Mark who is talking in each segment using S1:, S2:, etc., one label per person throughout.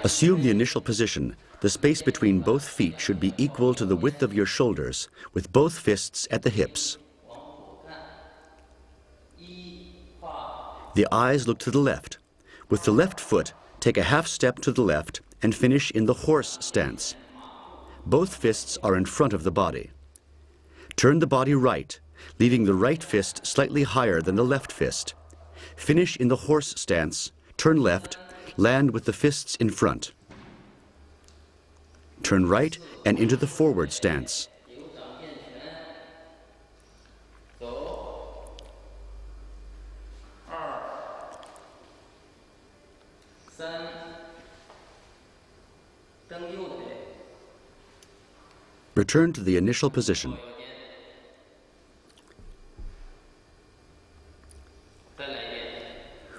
S1: Assume the initial position. The space between both feet should be equal to the width of your shoulders, with both fists at the hips. The eyes look to the left. With the left foot, take a half step to the left and finish in the horse stance. Both fists are in front of the body. Turn the body right, leaving the right fist slightly higher than the left fist. Finish in the horse stance, turn left, land with the fists in front. Turn right and into the forward stance. Return to the initial position.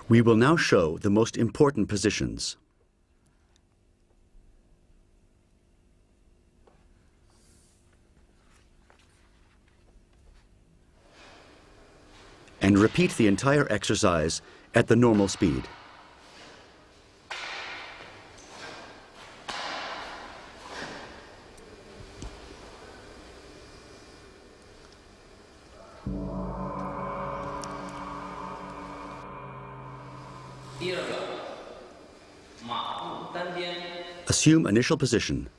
S1: We will now show the most important positions. And repeat the entire exercise at the normal speed. Assume initial position.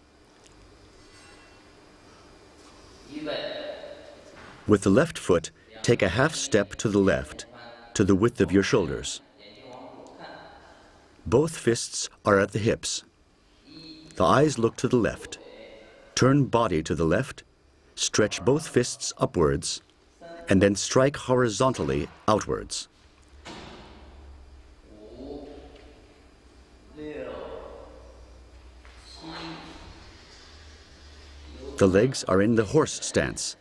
S1: With the left foot, take a half step to the left, to the width of your shoulders. Both fists are at the hips. The eyes look to the left. Turn body to the left, stretch both fists upwards, and then strike horizontally outwards. The legs are in the horse stance.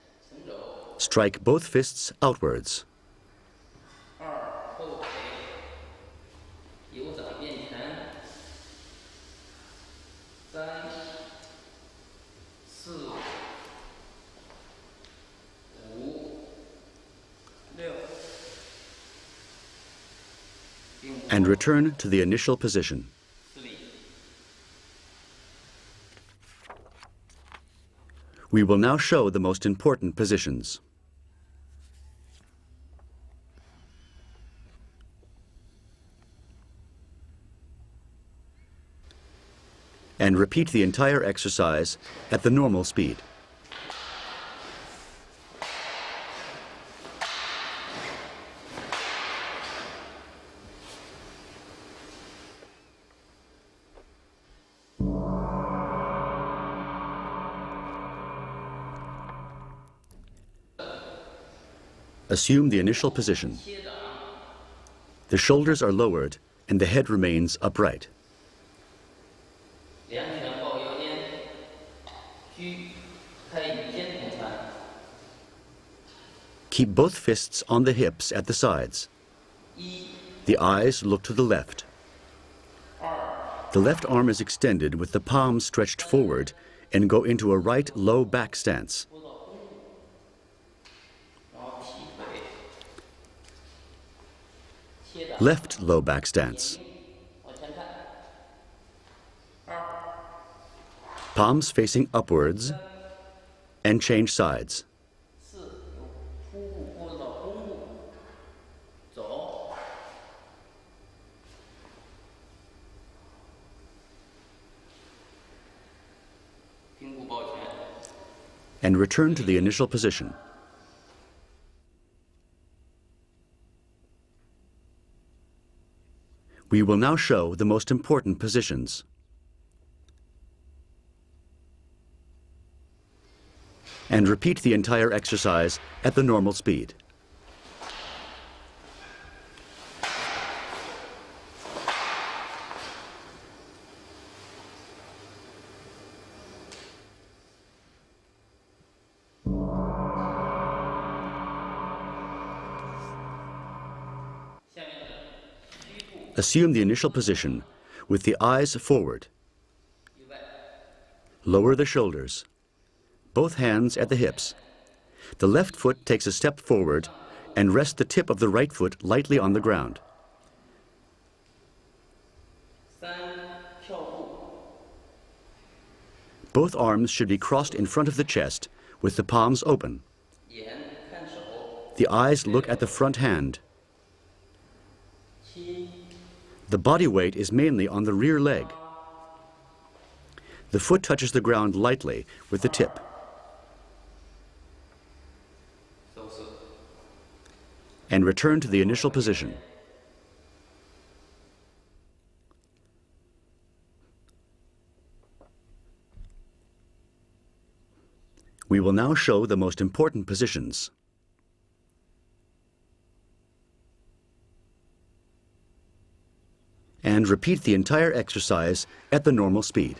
S1: Strike both fists outwards. And return to the initial position. We will now show the most important positions. And repeat the entire exercise at the normal speed. Assume the initial position. The shoulders are lowered and the head remains upright. Keep both fists on the hips at the sides. The eyes look to the left. The left arm is extended with the palm stretched forward and go into a right low back stance. Left low back stance. Palms facing upwards and change sides. And return to the initial position. We will now show the most important positions. And repeat the entire exercise at the normal speed. Assume the initial position with the eyes forward. Lower the shoulders. Both hands at the hips. The left foot takes a step forward and rest the tip of the right foot lightly on the ground. Both arms should be crossed in front of the chest with the palms open. The eyes look at the front hand. The body weight is mainly on the rear leg. The foot touches the ground lightly with the tip. And return to the initial position. We will now show the most important positions. And repeat the entire exercise at the normal speed.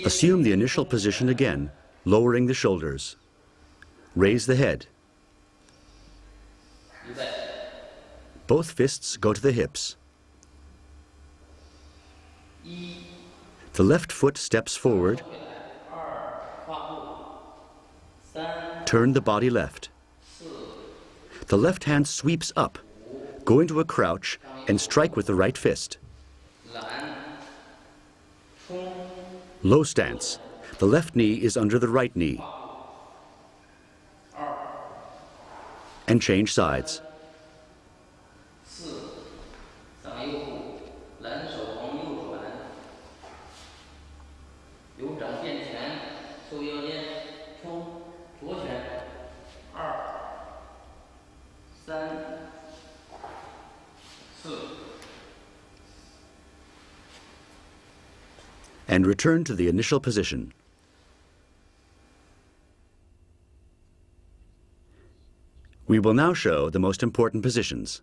S1: Assume the initial position again, lowering the shoulders. Raise the head. Both fists go to the hips. The left foot steps forward. Turn the body left. The left hand sweeps up. Go into a crouch and strike with the right fist. Low stance. The left knee is under the right knee. And change sides. And return to the initial position. We will now show the most important positions.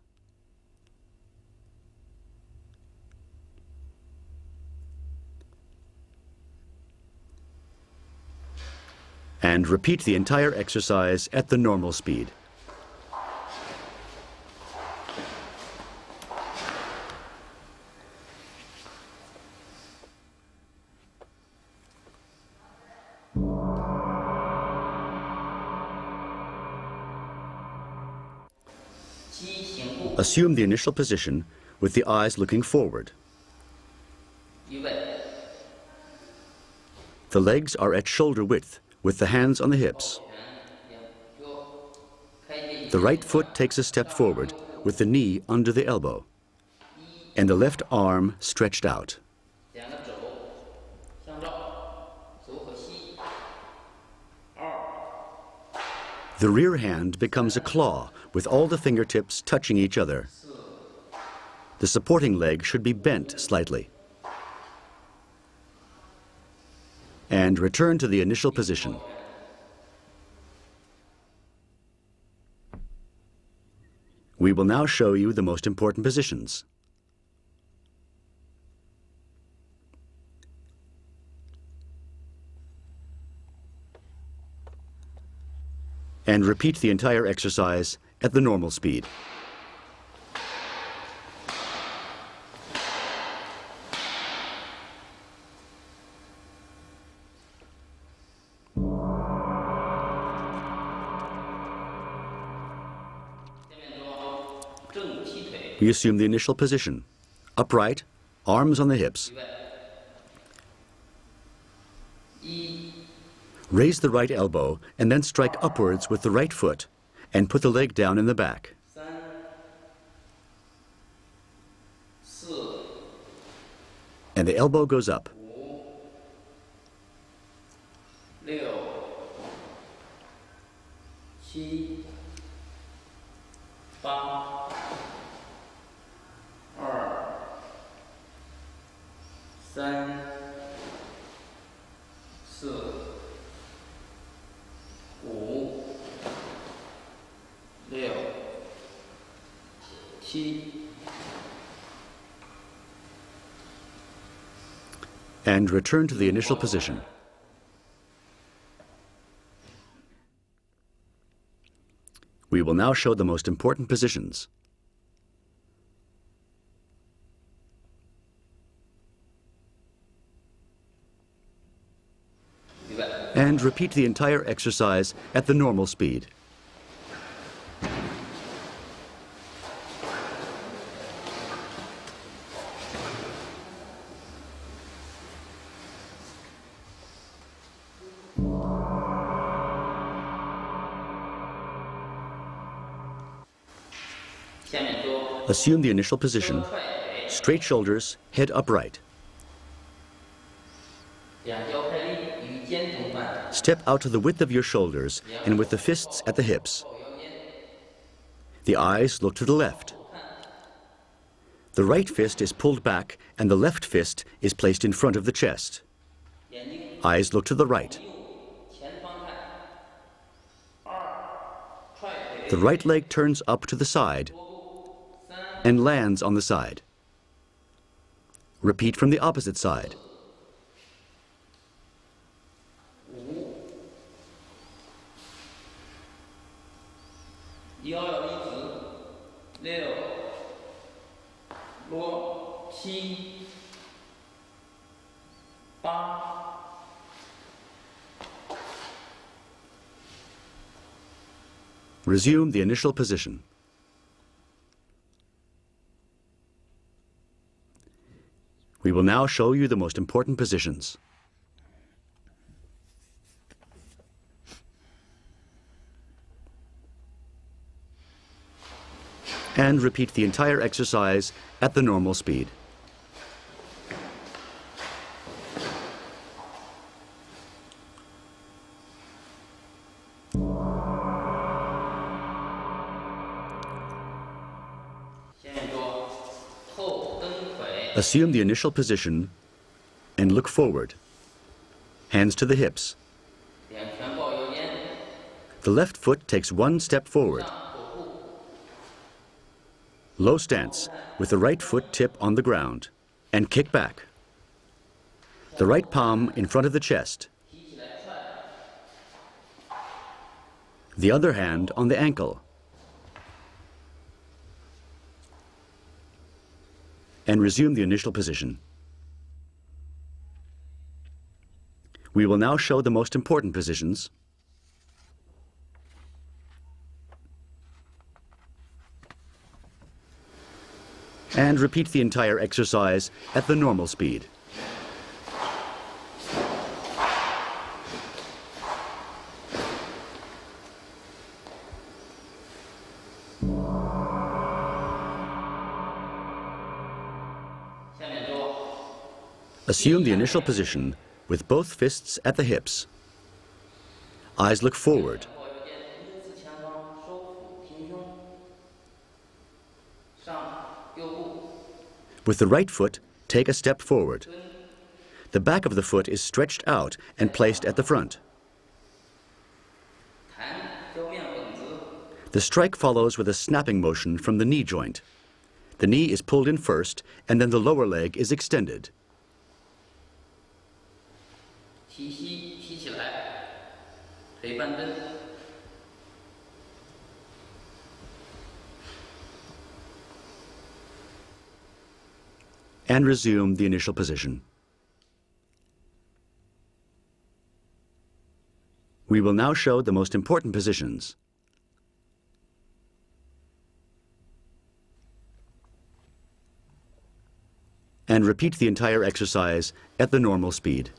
S1: And repeat the entire exercise at the normal speed. Assume the initial position with the eyes looking forward. The legs are at shoulder width with the hands on the hips. The right foot takes a step forward with the knee under the elbow and the left arm stretched out. The rear hand becomes a claw with all the fingertips touching each other. The supporting leg should be bent slightly. And return to the initial position. We will now show you the most important positions. And repeat the entire exercise at the normal speed. We assume the initial position. Upright, arms on the hips. Raise the right elbow and then strike upwards with the right foot and put the leg down in the back. And the elbow goes up. And return to the initial position. We will now show the most important positions. And repeat the entire exercise at the normal speed. Assume the initial position, straight shoulders, head upright. Step out to the width of your shoulders and with the fists at the hips. The eyes look to the left. The right fist is pulled back and the left fist is placed in front of the chest. Eyes look to the right. The right leg turns up to the side and lands on the side. Repeat from the opposite side. Resume the initial position. We will now show you the most important positions. And repeat the entire exercise at the normal speed. Assume the initial position and look forward. Hands to the hips. The left foot takes one step forward. Low stance with the right foot tip on the ground and kick back. The right palm in front of the chest. The other hand on the ankle. And resume the initial position. We will now show the most important positions. And repeat the entire exercise at the normal speed. Assume the initial position with both fists at the hips. Eyes look forward. With the right foot, take a step forward. The back of the foot is stretched out and placed at the front. The strike follows with a snapping motion from the knee joint. The knee is pulled in first, and then the lower leg is extended. And resume the initial position. We will now show the most important positions. And repeat the entire exercise at the normal speed.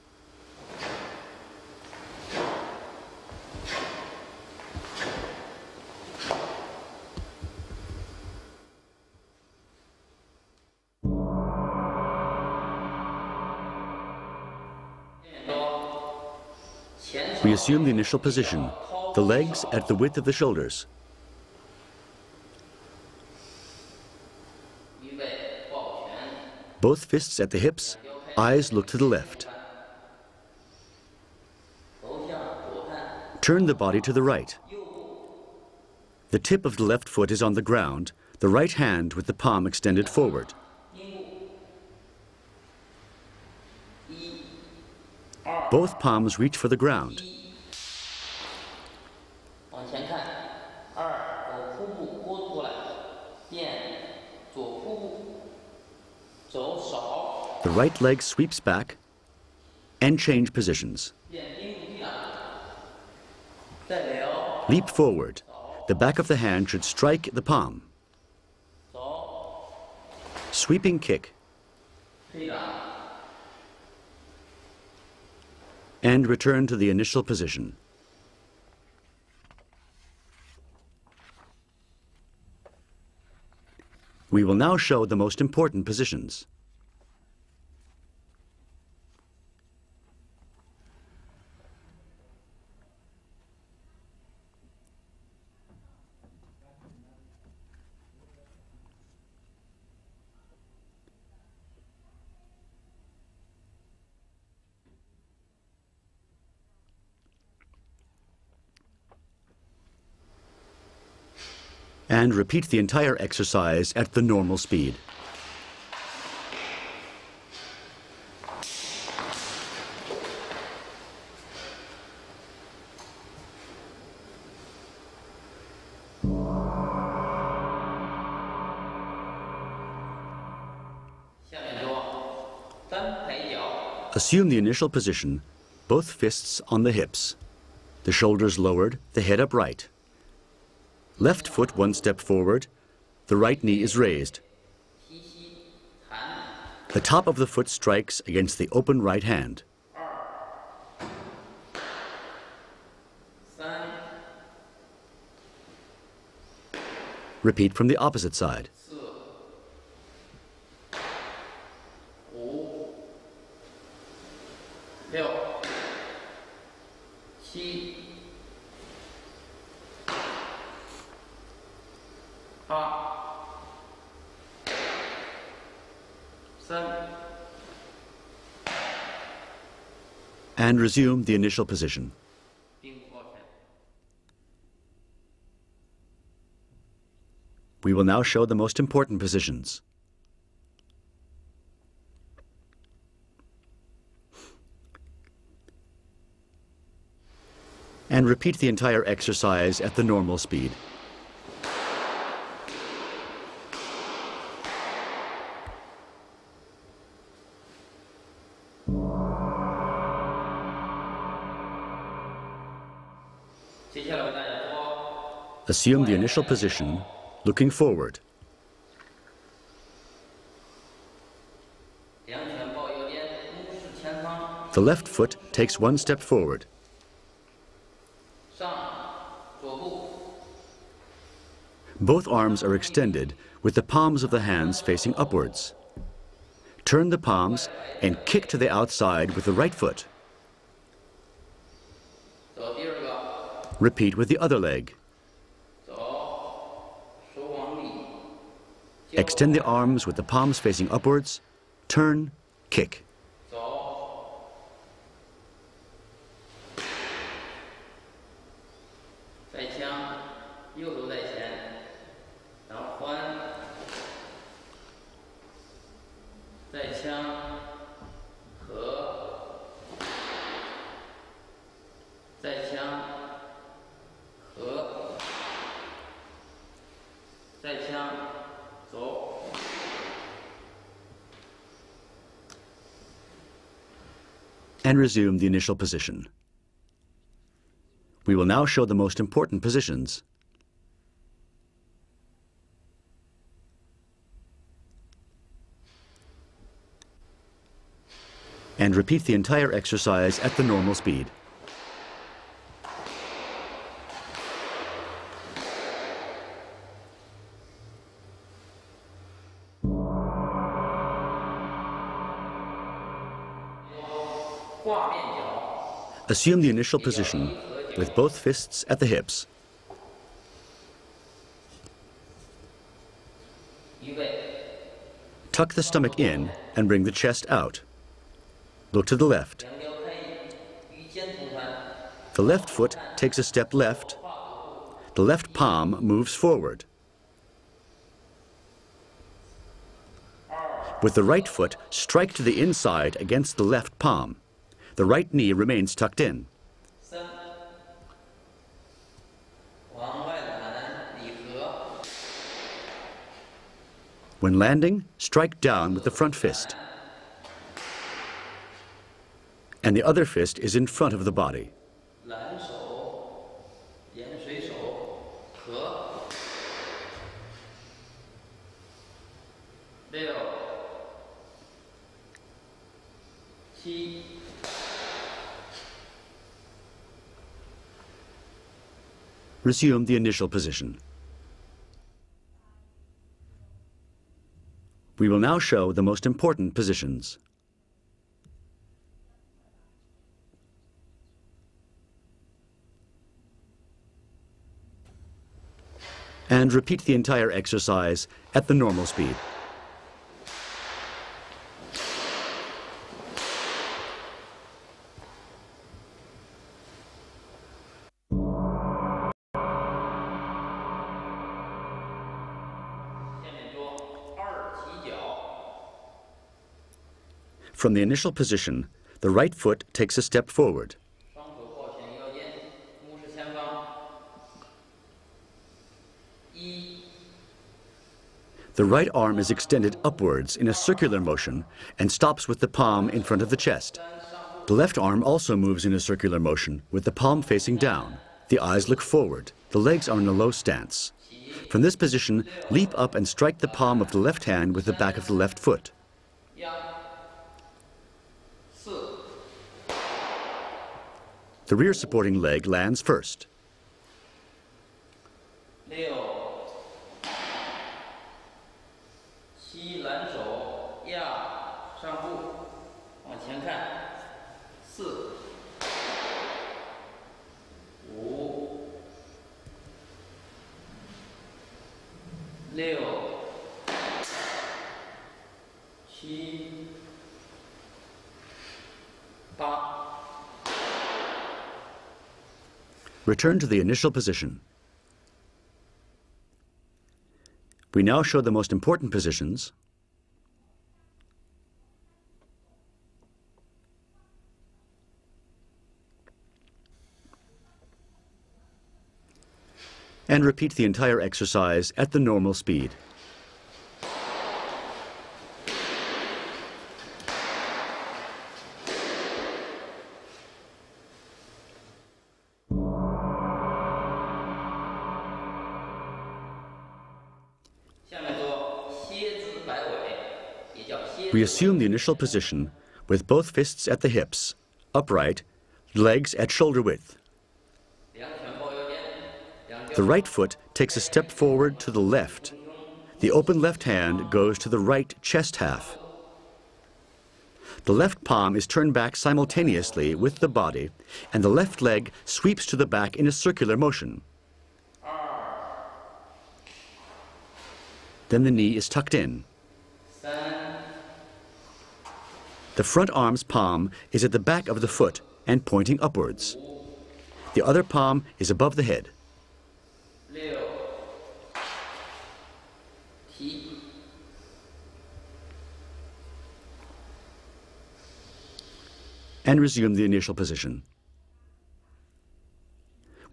S1: We assume the initial position, the legs at the width of the shoulders. Both fists at the hips, eyes look to the left. Turn the body to the right. The tip of the left foot is on the ground, the right hand with the palm extended forward. Both palms reach for the ground. The right leg sweeps back and change positions. Leap forward. The back of the hand should strike the palm. Sweeping kick. And return to the initial position. We will now show the most important positions. And repeat the entire exercise at the normal speed. Assume the initial position, both fists on the hips, the shoulders lowered, the head upright. Left foot one step forward, the right knee is raised. The top of the foot strikes against the open right hand. Repeat from the opposite side. And resume the initial position. We will now show the most important positions. And repeat the entire exercise at the normal speed. Assume the initial position, looking forward. The left foot takes one step forward. Both arms are extended with the palms of the hands facing upwards. Turn the palms and kick to the outside with the right foot. Repeat with the other leg. Extend the arms with the palms facing upwards. Turn, kick. And resume the initial position. We will now show the most important positions. And repeat the entire exercise at the normal speed. Assume the initial position with both fists at the hips. Tuck the stomach in and bring the chest out. Look to the left. The left foot takes a step left. The left palm moves forward. With the right foot, strike to the inside against the left palm. The right knee remains tucked in. When landing, strike down with the front fist. And the other fist is in front of the body. Resume the initial position. We will now show the most important positions. And repeat the entire exercise at the normal speed. From the initial position, the right foot takes a step forward. The right arm is extended upwards in a circular motion and stops with the palm in front of the chest. The left arm also moves in a circular motion with the palm facing down. The eyes look forward. The legs are in a low stance. From this position, leap up and strike the palm of the left hand with the back of the left foot. The rear supporting leg lands first. Return to the initial position. We now show the most important positions. And repeat the entire exercise at the normal speed. We assume the initial position with both fists at the hips, upright, legs at shoulder width. The right foot takes a step forward to the left. The open left hand goes to the right chest half. The left palm is turned back simultaneously with the body, and the left leg sweeps to the back in a circular motion. Then the knee is tucked in. The front arm's palm is at the back of the foot and pointing upwards. The other palm is above the head. And resume the initial position.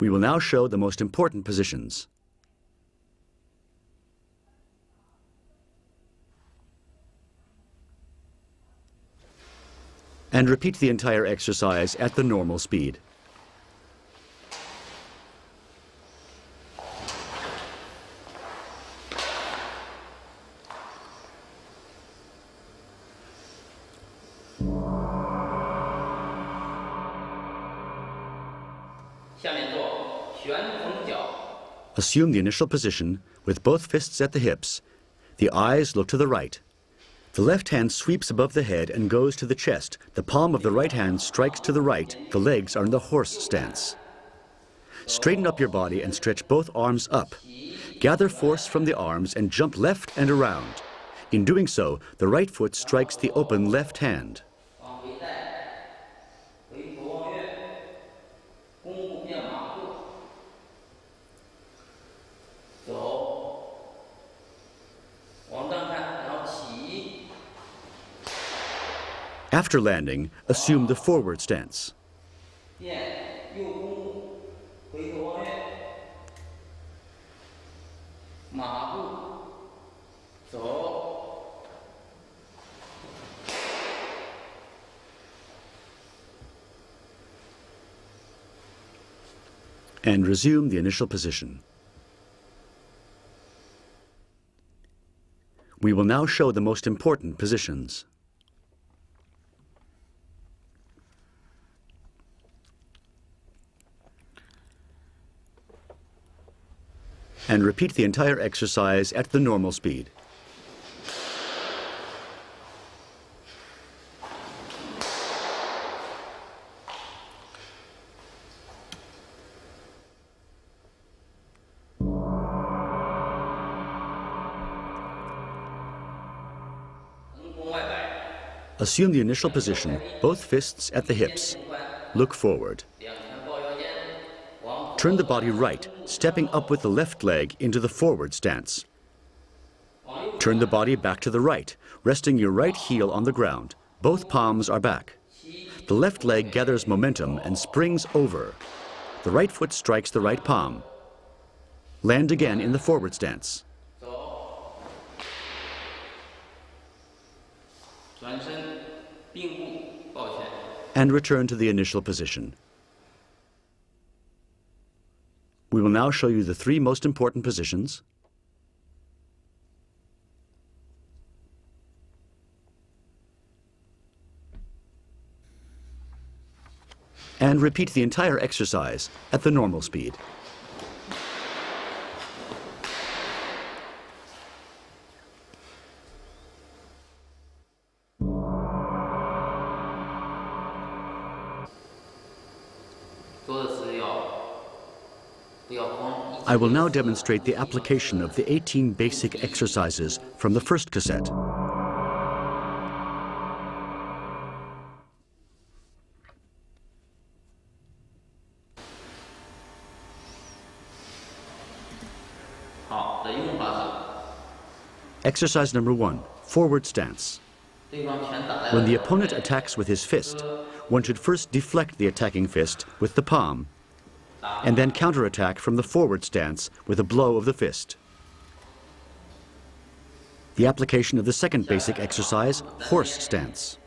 S1: We will now show the most important positions. And repeat the entire exercise at the normal speed. Assume the initial position with both fists at the hips. The eyes look to the right. The left hand sweeps above the head and goes to the chest. The palm of the right hand strikes to the right. The legs are in the horse stance. Straighten up your body and stretch both arms up. Gather force from the arms and jump left and around. In doing so, the right foot strikes the open left hand. After landing, assume the forward stance. And resume the initial position. We will now show the most important positions. And repeat the entire exercise at the normal speed. Assume the initial position, both fists at the hips. Look forward. Turn the body right, stepping up with the left leg into the forward stance. Turn the body back to the right, resting your right heel on the ground. Both palms are back. The left leg gathers momentum and springs over. The right foot strikes the right palm. Land again in the forward stance. And return to the initial position. We will now show you the three most important positions. And repeat the entire exercise at the normal speed. I will now demonstrate the application of the 18 basic exercises from the first cassette. Exercise number 1, forward stance. When the opponent attacks with his fist, one should first deflect the attacking fist with the palm, and then counterattack from the forward stance with a blow of the fist. The application of the second basic exercise, horse stance.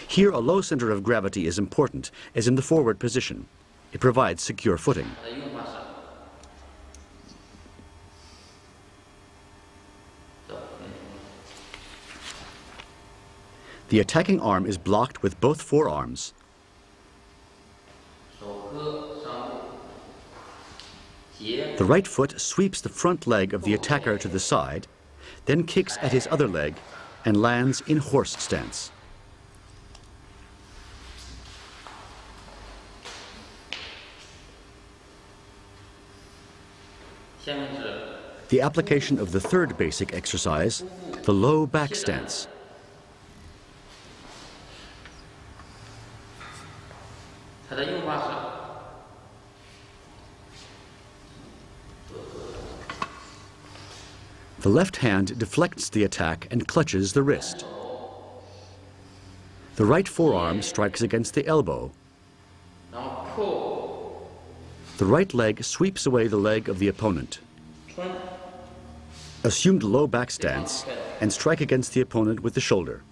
S1: Here a low center of gravity is important, as in the forward position. It provides secure footing. The attacking arm is blocked with both forearms. The right foot sweeps the front leg of the attacker to the side, then kicks at his other leg and lands in horse stance. The application of the third basic exercise, the low back stance. The left hand deflects the attack and clutches the wrist. The right forearm strikes against the elbow. The right leg sweeps away the leg of the opponent. Assume the low back stance and strike against the opponent with the shoulder.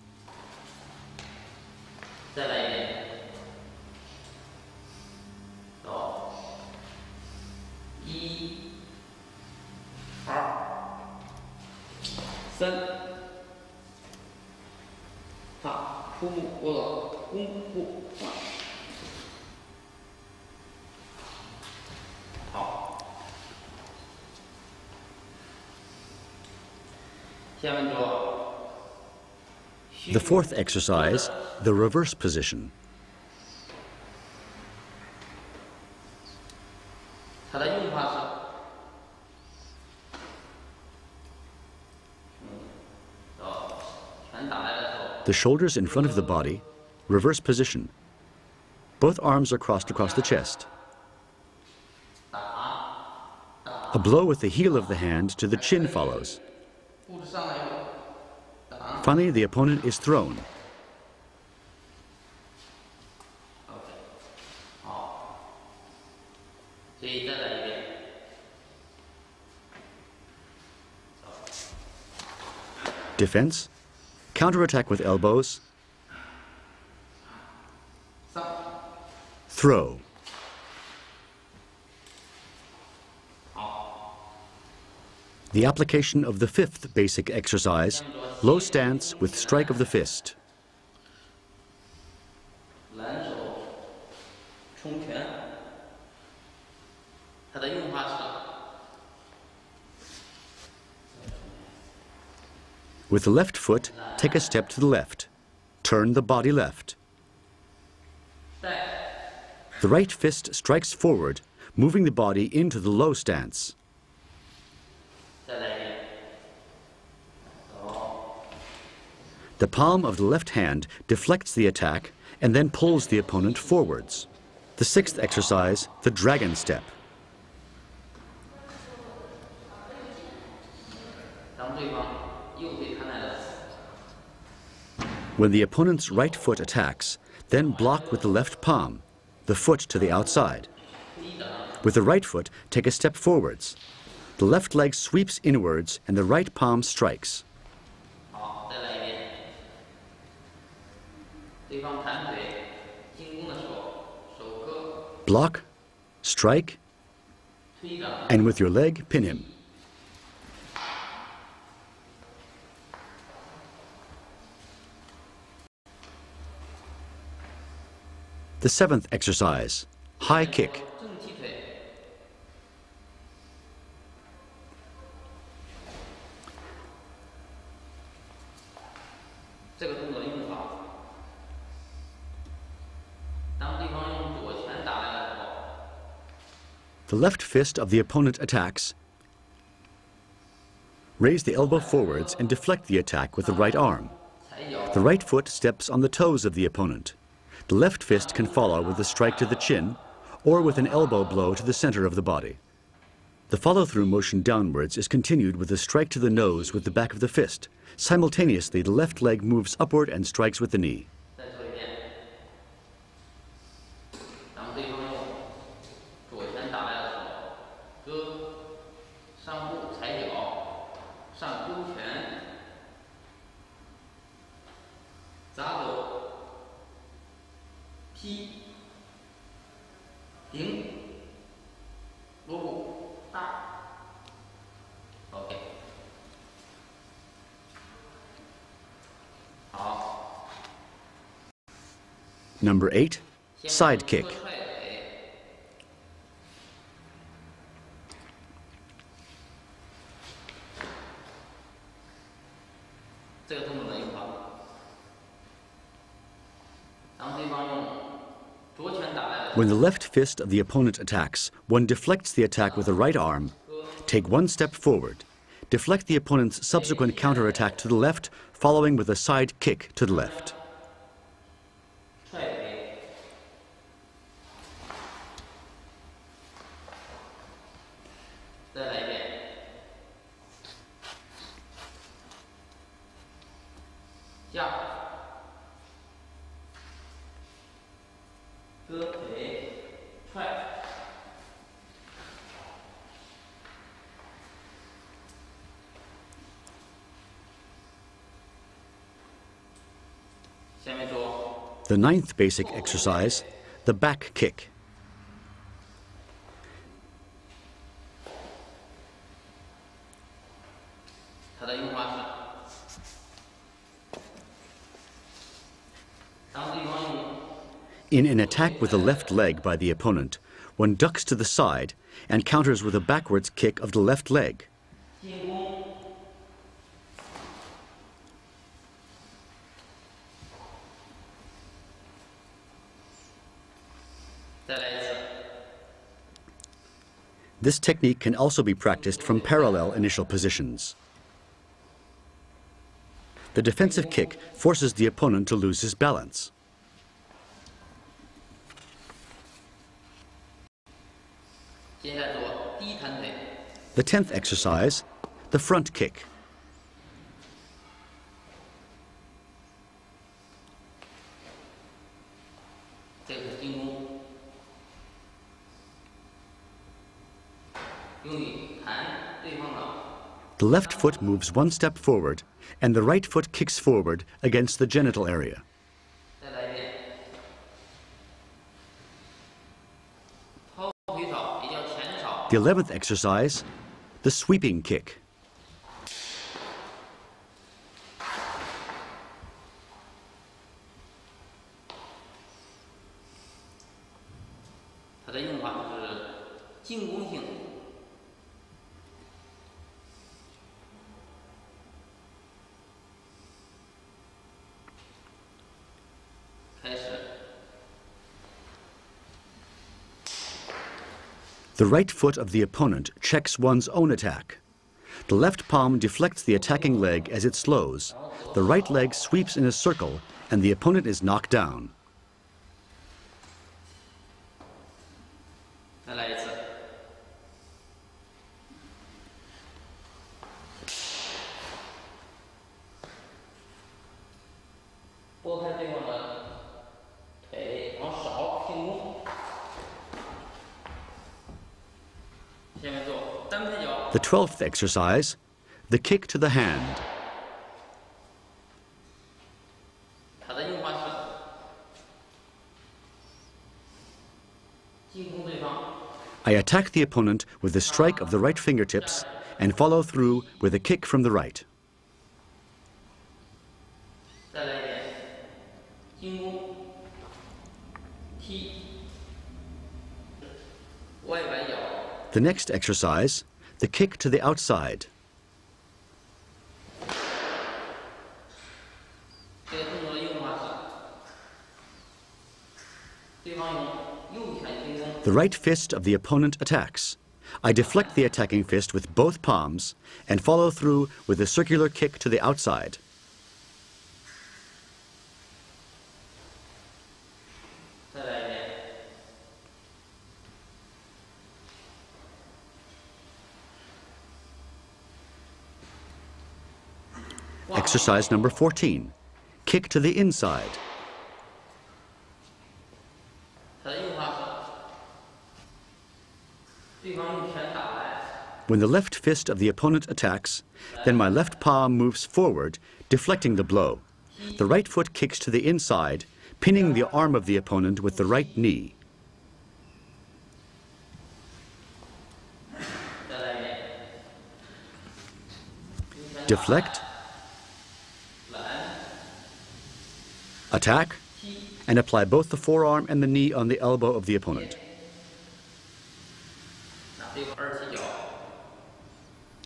S1: The fourth exercise, the reverse position. The shoulders in front of the body, reverse position. Both arms are crossed across the chest. A blow with the heel of the hand to the chin follows. Finally, the opponent is thrown. Defense, counterattack with elbows, throw. The application of the fifth basic exercise, low stance with strike of the fist. With the left foot, take a step to the left. Turn the body left. The right fist strikes forward, moving the body into the low stance. The palm of the left hand deflects the attack and then pulls the opponent forwards. The sixth exercise, the dragon step. When the opponent's right foot attacks, then block with the left palm, the foot to the outside. With the right foot, take a step forwards. The left leg sweeps inwards and the right palm strikes. Block, strike, and with your leg, pin him. The seventh exercise, high kick. The left fist of the opponent attacks. Raise the elbow forwards and deflect the attack with the right arm. The right foot steps on the toes of the opponent. The left fist can follow with a strike to the chin or with an elbow blow to the center of the body. The follow-through motion downwards is continued with a strike to the nose with the back of the fist. Simultaneously, the left leg moves upward and strikes with the knee. Number 8, side kick. When the left fist of the opponent attacks, one deflects the attack with the right arm. Take one step forward. Deflect the opponent's subsequent counterattack to the left, following with a side kick to the left. The ninth basic exercise, the back kick. In an attack with the left leg by the opponent, one ducks to the side and counters with a backwards kick of the left leg. This technique can also be practiced from parallel initial positions. The defensive kick forces the opponent to lose his balance. The 10th exercise, the front kick. The left foot moves one step forward, and the right foot kicks forward against the genital area. The 11th exercise, the sweeping kick. The right foot of the opponent checks one's own attack. The left palm deflects the attacking leg as it slows. The right leg sweeps in a circle, and the opponent is knocked down. The 12th exercise, the kick to the hand. I attack the opponent with the strike of the right fingertips and follow through with a kick from the right. The next exercise, the kick to the outside. The right fist of the opponent attacks. I deflect the attacking fist with both palms and follow through with a circular kick to the outside. Exercise number 14, kick to the inside. When the left fist of the opponent attacks, then my left palm moves forward, deflecting the blow. The right foot kicks to the inside, pinning the arm of the opponent with the right knee. Deflect, attack, and apply both the forearm and the knee on the elbow of the opponent.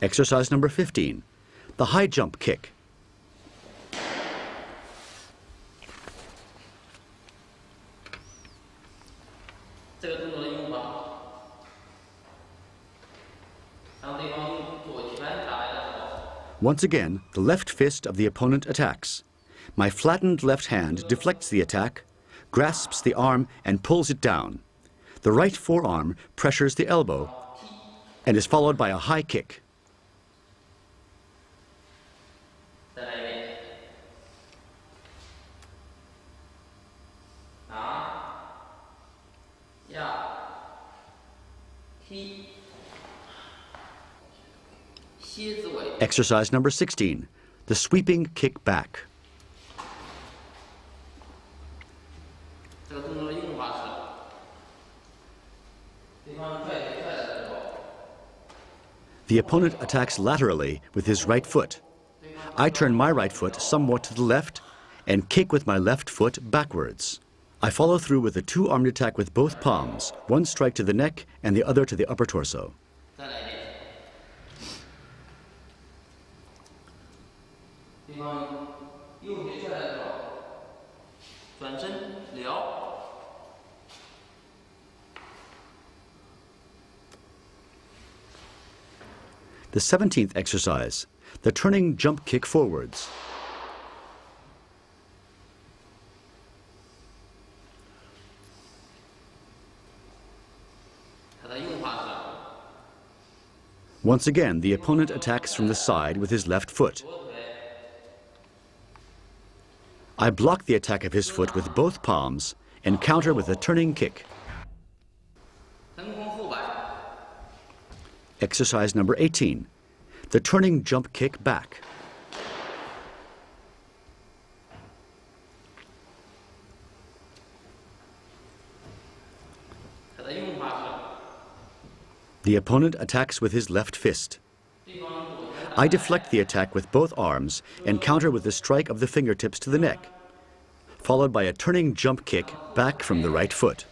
S1: Exercise number 15, the high jump kick. Once again, the left fist of the opponent attacks. My flattened left hand deflects the attack, grasps the arm, and pulls it down. The right forearm pressures the elbow and is followed by a high kick. Exercise number 16, the sweeping kick back. The opponent attacks laterally with his right foot. I turn my right foot somewhat to the left and kick with my left foot backwards. I follow through with a two-armed attack with both palms, one strike to the neck and the other to the upper torso. The 17th exercise, the turning jump kick forwards. Once again, the opponent attacks from the side with his left foot. I block the attack of his foot with both palms and counter with a turning kick. Exercise number 18, the turning jump kick back. The opponent attacks with his left fist. I deflect the attack with both arms and counter with a strike of the fingertips to the neck, followed by a turning jump kick back from the right foot.